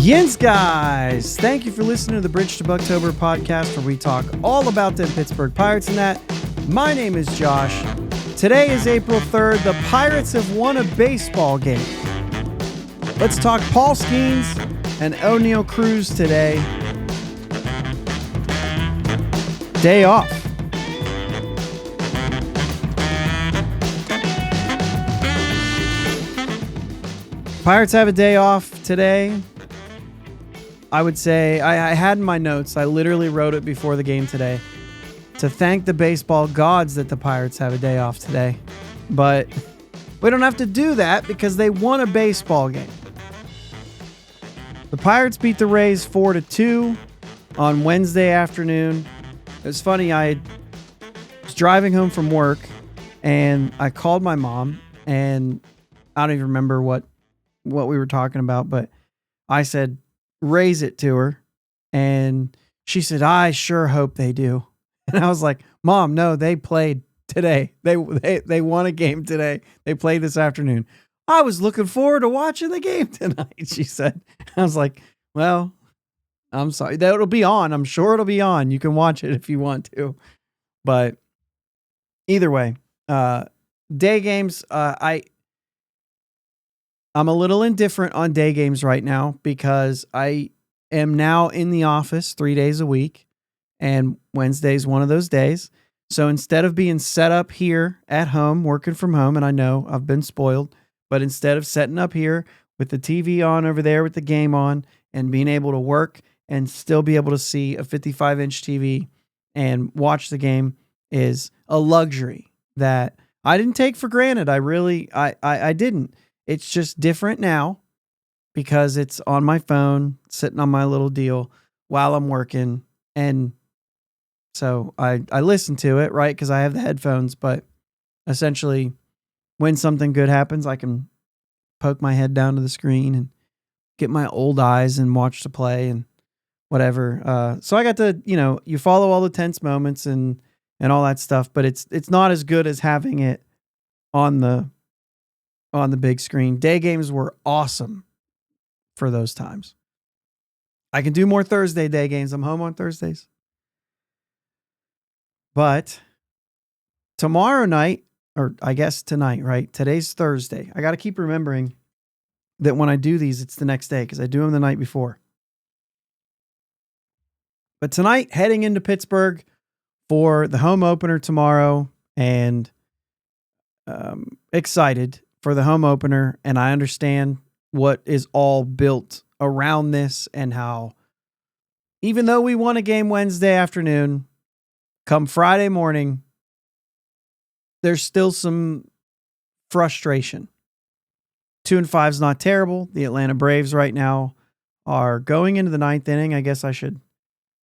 Yins, guys! Thank you for listening to the Bridge to Buctober podcast, where we talk all about the Pittsburgh Pirates and that. My name is Josh. Today is April 3rd. The Pirates have won a baseball game. Let's talk Paul Skenes and Oneil Cruz today. Day off. Pirates have a day off today. I would say, I had in my notes, I literally wrote it before the game today, to thank the baseball gods that the Pirates have a day off today. But we don't have to do that because they won a baseball game. The Pirates beat the Rays 4-2 on Wednesday afternoon. It was funny, I was driving home from work and I called my mom, and I don't even remember what we were talking about, but I said, raise it to her. And she said, I sure hope they do. And I was like, Mom, no, they played today. They won a game today. They played this afternoon. I was looking forward to watching the game tonight, she said. I was like, well, I'm sorry. That'll be on. I'm sure it'll be on. You can watch it if you want to. But either way, day games, I'm a little indifferent on day games right now because I am now in the office 3 days a week, and Wednesday's one of those days. So instead of being set up here at home, working from home, and I know I've been spoiled, but instead of setting up here with the TV on over there with the game on and being able to work and still be able to see a 55-inch TV and watch the game is a luxury that I didn't take for granted. I didn't. It's just different now because it's on my phone, sitting on my little deal while I'm working. And so I listen to it, right? Because I have the headphones, but essentially when something good happens, I can poke my head down to the screen and get my old eyes and watch the play and whatever. So I got to, you follow all the tense moments and all that stuff, but it's not as good as having it on the big screen. Day games were awesome for those times. I can do more Thursday day games. I'm home on Thursdays. But tomorrow night, or I guess tonight, right? Today's Thursday. I got to keep remembering that when I do these, it's the next day because I do them the night before. But tonight, heading into Pittsburgh for the home opener tomorrow, and excited for the home opener, and I understand what is all built around this and how even though we won a game Wednesday afternoon, come Friday morning, there's still some frustration. 2-5 is not terrible. The Atlanta Braves right now are going into the ninth inning. I guess I should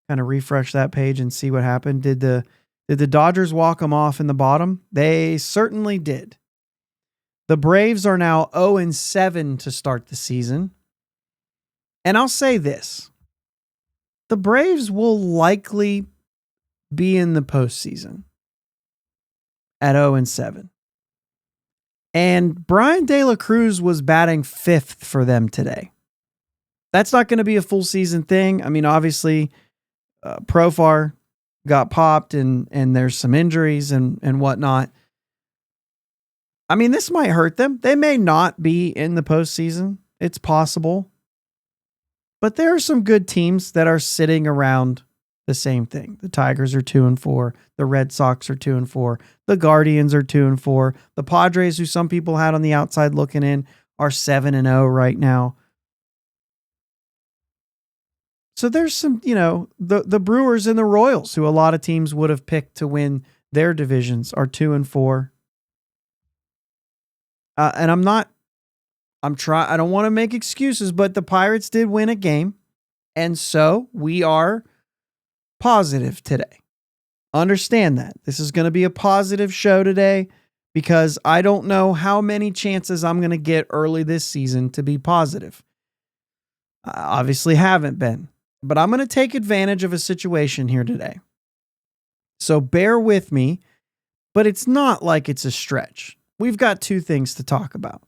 kind of refresh that page and see what happened. Did the Dodgers walk them off in the bottom? They certainly did. The Braves are now 0-7 to start the season. And I'll say this. The Braves will likely be in the postseason at 0-7. And Brian De La Cruz was batting 5th for them today. That's not going to be a full season thing. I mean, obviously, Profar got popped and there's some injuries and whatnot. I mean, this might hurt them. They may not be in the postseason. It's possible. But there are some good teams that are sitting around the same thing. The Tigers are 2-4. The Red Sox are 2-4. The Guardians are 2-4. The Padres, who some people had on the outside looking in, are 7-0 right now. So there's some, the Brewers and the Royals, who a lot of teams would have picked to win their divisions, are 2-4. And I don't want to make excuses, but the Pirates did win a game. And so we are positive today. Understand that. This is going to be a positive show today because I don't know how many chances I'm going to get early this season to be positive. I obviously haven't been, but I'm going to take advantage of a situation here today. So bear with me, but it's not like it's a stretch. We've got two things to talk about.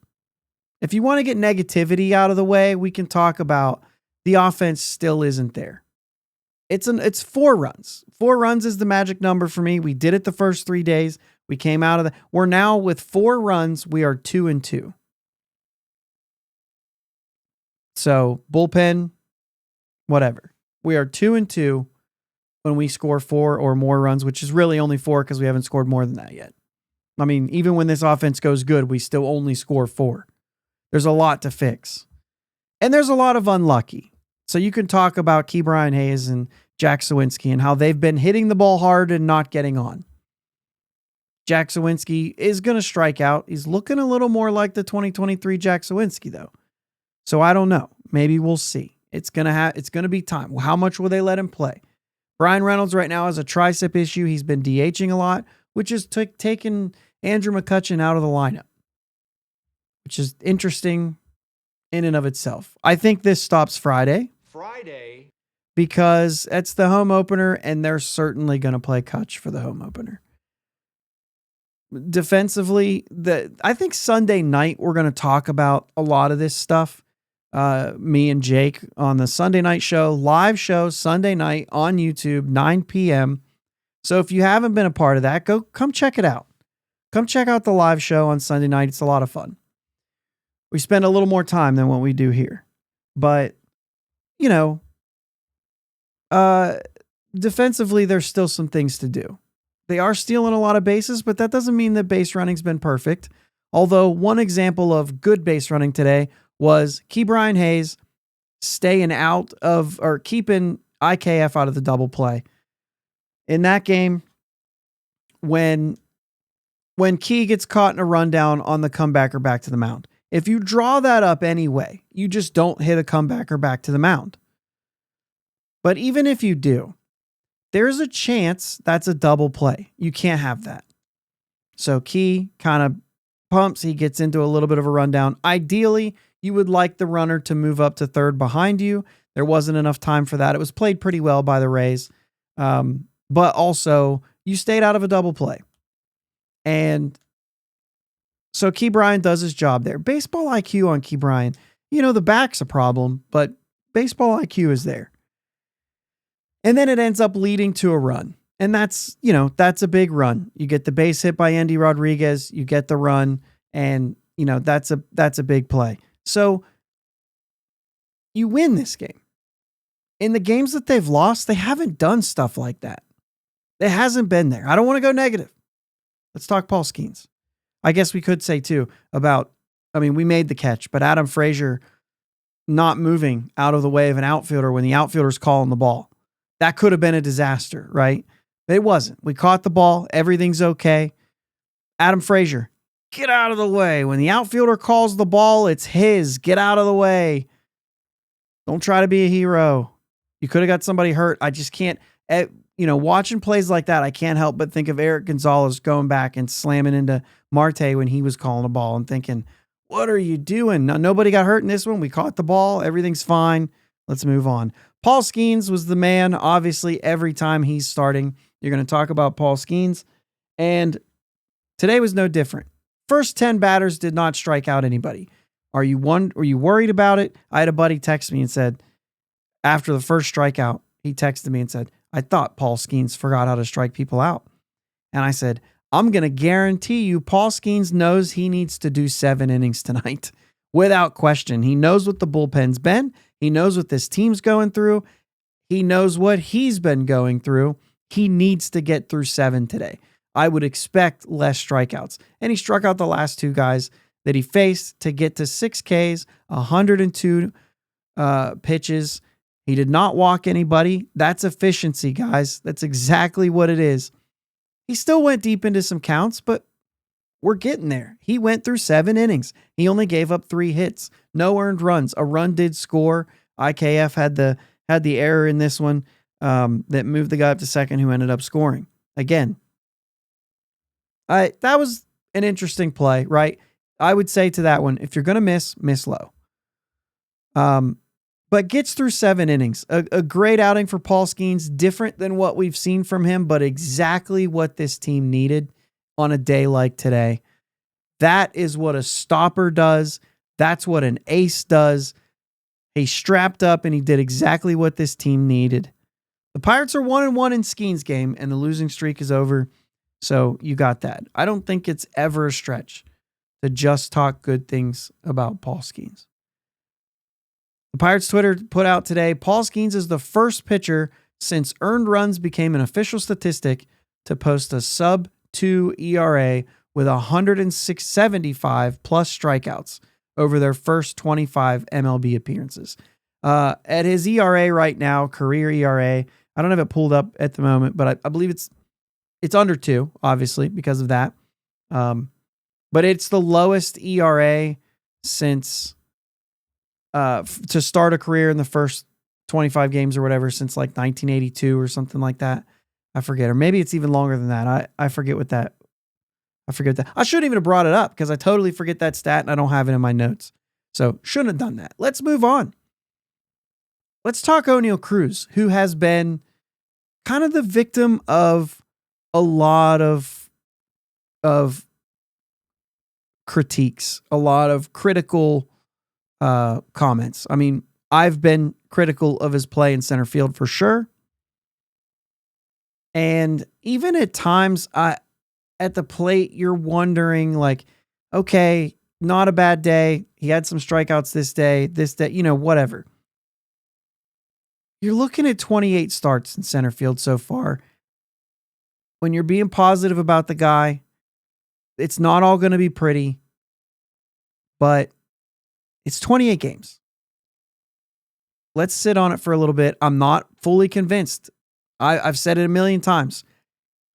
If you want to get negativity out of the way, we can talk about the offense still isn't there. It's 4 runs. 4 runs is the magic number for me. We did it the first 3 days. We came out of the. We're now with 4 runs. We are 2-2. So bullpen, whatever. We are 2-2 when we score 4 or more runs, which is really only 4 because we haven't scored more than that yet. I mean, even when this offense goes good, we still only score 4. There's a lot to fix. And there's a lot of unlucky. So you can talk about Ke'Bryan Hayes and Jack Suwinski and how they've been hitting the ball hard and not getting on. Jack Suwinski is going to strike out. He's looking a little more like the 2023 Jack Suwinski, though. So I don't know. Maybe we'll see. It's going to be time. How much will they let him play? Brian Reynolds right now has a tricep issue. He's been DHing a lot, which is taking Andrew McCutchen out of the lineup, which is interesting in and of itself. I think this stops Friday. Because it's the home opener, and they're certainly going to play Kutch for the home opener. Defensively, I think Sunday night we're going to talk about a lot of this stuff. Me and Jake on the Sunday night show, live show Sunday night on YouTube, 9 p.m. So if you haven't been a part of that, come check it out. Come check out the live show on Sunday night. It's a lot of fun. We spend a little more time than what we do here. But, defensively, there's still some things to do. They are stealing a lot of bases, but that doesn't mean that base running's been perfect. Although one example of good base running today was Ke'Bryan Hayes staying out of, or keeping IKF out of the double play. In that game, when Key gets caught in a rundown on the comebacker back to the mound, if you draw that up anyway, you just don't hit a comebacker back to the mound. But even if you do, there's a chance that's a double play. You can't have that. So Key kind of pumps. He gets into a little bit of a rundown. Ideally, you would like the runner to move up to third behind you. There wasn't enough time for that. It was played pretty well by the Rays. But also, you stayed out of a double play. And so Ke'Bryan does his job there. Baseball IQ on Ke'Bryan. The back's a problem, but baseball IQ is there. And then it ends up leading to a run. And that's a big run. You get the base hit by Andy Rodriguez, you get the run, and that's a big play. So you win this game. In the games that they've lost, they haven't done stuff like that. It hasn't been there. I don't want to go negative. Let's talk Paul Skenes. I guess we could say too about, we made the catch, but Adam Frazier not moving out of the way of an outfielder when the outfielder's calling the ball. That could have been a disaster, right? But it wasn't. We caught the ball. Everything's okay. Adam Frazier, get out of the way. When the outfielder calls the ball, it's his. Get out of the way. Don't try to be a hero. You could have got somebody hurt. I just can't, watching plays like that, I can't help but think of Eric Gonzalez going back and slamming into Marte when he was calling a ball and thinking, what are you doing? Nobody got hurt in this one. We caught the ball. Everything's fine. Let's move on. Paul Skenes was the man. Obviously, every time he's starting, you're going to talk about Paul Skenes. And today was no different. First 10 batters did not strike out anybody. Were you worried about it? I had a buddy text me and said, after the first strikeout, he texted me and said, I thought Paul Skenes forgot how to strike people out. And I said, I'm going to guarantee you Paul Skenes knows he needs to do 7 innings tonight. Without question. He knows what the bullpen's been. He knows what this team's going through. He knows what he's been going through. He needs to get through 7 today. I would expect less strikeouts. And he struck out the last 2 guys that he faced to get to 6 Ks, 102 pitches. He did not walk anybody. That's efficiency, guys. That's exactly what it is. He still went deep into some counts, but we're getting there. He went through 7 innings. He only gave up 3 hits. No earned runs. A run did score. IKF had the error in this one that moved the guy up to second who ended up scoring. Again, that was an interesting play, right? I would say to that one, if you're going to miss low. But gets through 7 innings. A great outing for Paul Skenes, different than what we've seen from him, but exactly what this team needed on a day like today. That is what a stopper does. That's what an ace does. He strapped up and he did exactly what this team needed. The Pirates are 1-1 in Skenes' game, and the losing streak is over. So you got that. I don't think it's ever a stretch to just talk good things about Paul Skenes. The Pirates Twitter put out today, Paul Skenes is the first pitcher since earned runs became an official statistic to post a sub-2 ERA with 175 plus strikeouts over their first 25 MLB appearances. At his ERA right now, career ERA, I don't have it pulled up at the moment, but I believe it's under 2, obviously, because of that. But it's the lowest ERA since to start a career in the first 25 games or whatever since like 1982 or something like that. I forget. Or maybe it's even longer than that. I forget what that. I forget that. I shouldn't even have brought it up because I totally forget that stat and I don't have it in my notes. So shouldn't have done that. Let's move on. Let's talk Oneil Cruz, who has been kind of the victim of a lot of critiques, a lot of critical comments. I mean, I've been critical of his play in center field for sure. And even at times, at the plate, you're wondering like, okay, not a bad day. He had some strikeouts this day, whatever. You're looking at 28 starts in center field so far. When you're being positive about the guy, it's not all going to be pretty, but it's 28 games. Let's sit on it for a little bit. I'm not fully convinced. I've said it a million times.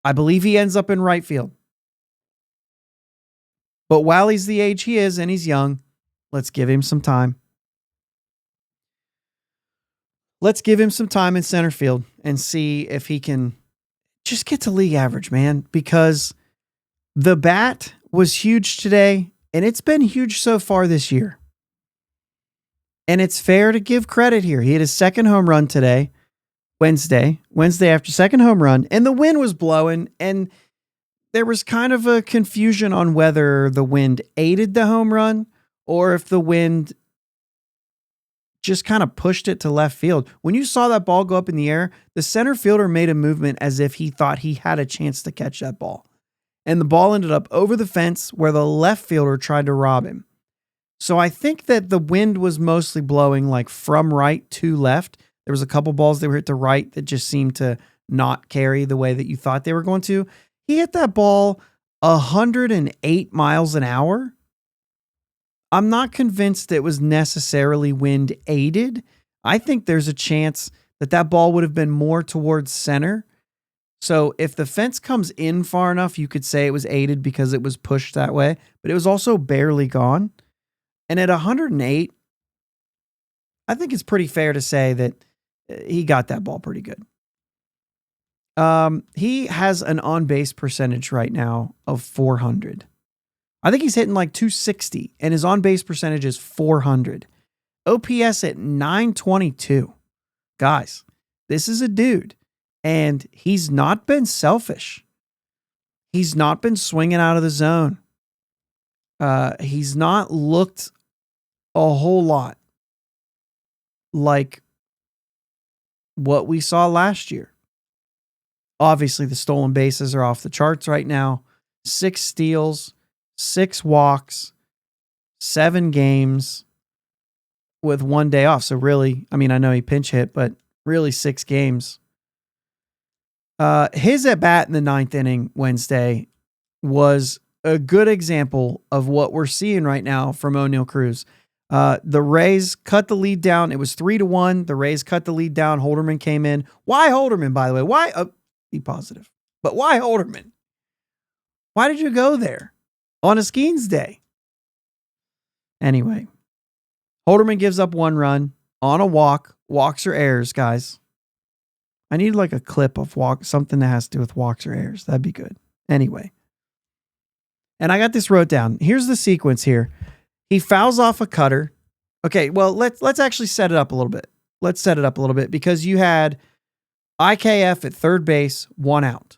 I believe he ends up in right field. But while he's the age he is and he's young, let's give him some time. Let's give him some time in center field and see if he can just get to league average, man, because the bat was huge today and it's been huge so far this year. And it's fair to give credit here. He had his second home run today, Wednesday after second home run, and the wind was blowing and there was kind of a confusion on whether the wind aided the home run or if the wind just kind of pushed it to left field. When you saw that ball go up in the air, the center fielder made a movement as if he thought he had a chance to catch that ball. And the ball ended up over the fence where the left fielder tried to rob him. So I think that the wind was mostly blowing like from right to left. There was a couple balls that were hit to right that just seemed to not carry the way that you thought they were going to. He hit that ball 108 miles an hour. I'm not convinced it was necessarily wind aided. I think there's a chance that that ball would have been more towards center. So if the fence comes in far enough, you could say it was aided because it was pushed that way, but it was also barely gone. And at 108, I think it's pretty fair to say that he got that ball pretty good. He has an on-base percentage right now of 400. I think he's hitting like 260 and his on-base percentage is 400. OPS at 922. Guys, this is a dude and he's not been selfish. He's not been swinging out of the zone. He's not looked a whole lot like what we saw last year. Obviously, the stolen bases are off the charts right now. 6 steals, 6 walks, 7 games with 1 day off. So really, I mean, I know he pinch hit, but really 6 games. His at bat in the 9th inning Wednesday was a good example of what we're seeing right now from Oneil Cruz. The Rays cut the lead down. It was 3-1. The Rays cut the lead down. Holderman came in. Why Holderman, by the way? Why? Be positive. But why Holderman? Why did you go there on a Skenes day? Anyway, Holderman gives up 1 run on a walk. Walks or errors, guys. I need like a clip of something that has to do with walks or errors. That'd be good. Anyway. And I got this wrote down. Here's the sequence here. He fouls off a cutter. Okay, well, let's actually set it up a little bit. Let's set it up a little bit because you had IKF at third base, 1 out.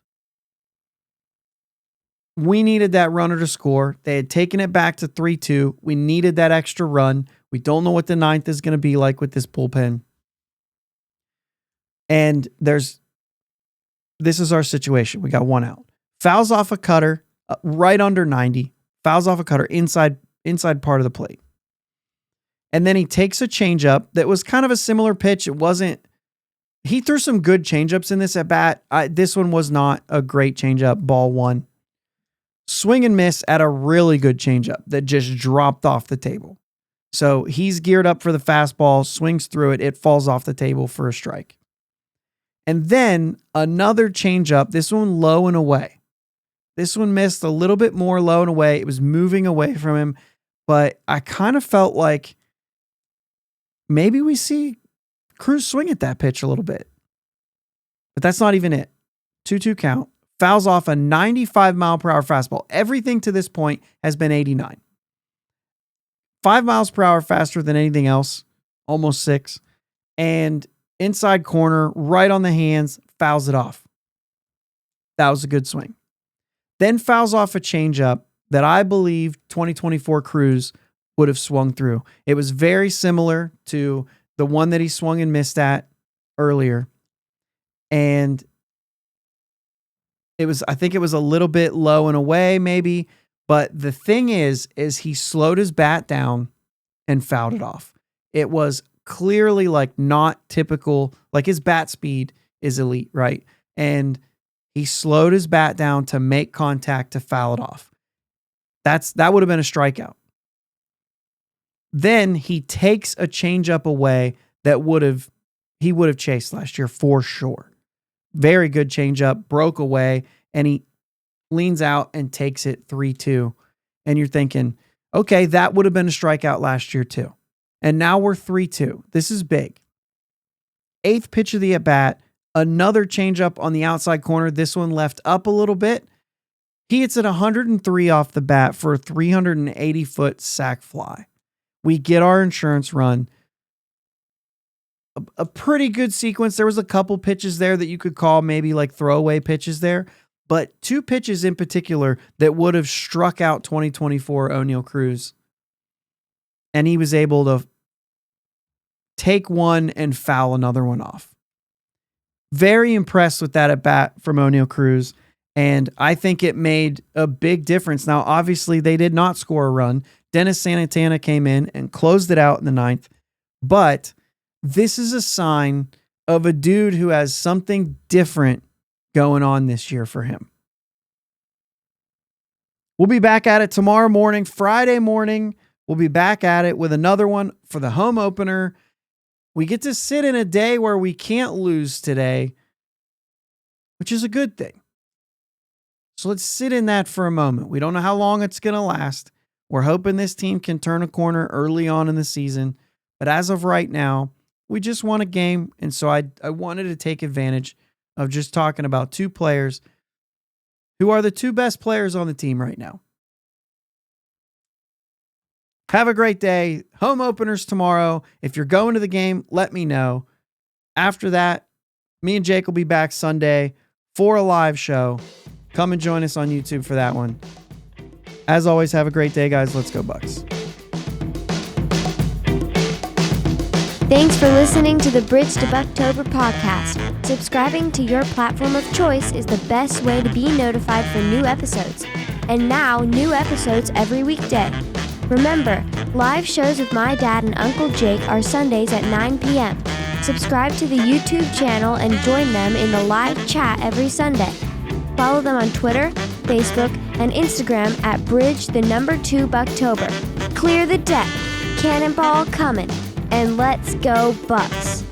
We needed that runner to score. They had taken it back to 3-2. We needed that extra run. We don't know what the 9th is going to be like with this bullpen. And this is our situation. We got one out. Fouls off a cutter right under 90. Fouls off a cutter inside part of the plate. And then he takes a changeup that was kind of a similar pitch. He threw some good changeups in this at bat. This one was not a great changeup. Ball 1. Swing and miss at a really good changeup that just dropped off the table. So he's geared up for the fastball, swings through it. It falls off the table for a strike. And then another changeup, this one low and away. This one missed a little bit more low and away. It was moving away from him, but I kind of felt like maybe we see Cruz swing at that pitch a little bit. But that's not even it. 2-2 count. Fouls off a 95 mile per hour fastball. Everything to this point has been 89. 5 miles per hour faster than anything else. Almost 6. And inside corner, right on the hands, fouls it off. That was a good swing. Then fouls off a changeup that I believe 2024 Cruz would have swung through. It was very similar to the one that he swung and missed at earlier. And I think it was a little bit low and away maybe, but the thing is he slowed his bat down and fouled it off. It was clearly like not typical, like his bat speed is elite, right? And he slowed his bat down to make contact to foul it off. That would have been a strikeout. Then he takes a changeup away that he would have chased last year for sure. Very good changeup, broke away, and he leans out and takes it 3-2. And you're thinking, okay, that would have been a strikeout last year too. And now we're 3-2. This is big. 8th pitch of the at-bat, another changeup on the outside corner. This one left up a little bit. He hits it 103 off the bat for a 380-foot sac fly. We get our insurance run. A pretty good sequence. There was a couple pitches there that you could call maybe like throwaway pitches there, but 2 pitches in particular that would have struck out 2024 Oneil Cruz. And he was able to take one and foul another one off. Very impressed with that at bat from Oneil Cruz. And I think it made a big difference. Now, obviously, they did not score a run. Dennis Santana came in and closed it out in the 9th. But this is a sign of a dude who has something different going on this year for him. We'll be back at it tomorrow morning, Friday morning. We'll be back at it with another one for the home opener. We get to sit in a day where we can't lose today, which is a good thing. So let's sit in that for a moment. We don't know how long it's going to last. We're hoping this team can turn a corner early on in the season. But as of right now, we just won a game. And so I wanted to take advantage of just talking about 2 players who are the 2 best players on the team right now. Have a great day. Home openers tomorrow. If you're going to the game, let me know. After that, me and Jake will be back Sunday for a live show. Come and join us on YouTube for that one. As always, have a great day, guys. Let's go Bucks. Thanks for listening to the Bridge to Buctober podcast. Subscribing to your platform of choice is the best way to be notified for new episodes. And now, new episodes every weekday. Remember, live shows with my dad and Uncle Jake are Sundays at 9 p.m. Subscribe to the YouTube channel and join them in the live chat every Sunday. Follow them on Twitter, Facebook, and Instagram at Bridge2 Buctober. Clear the deck, cannonball coming, and let's go Bucks.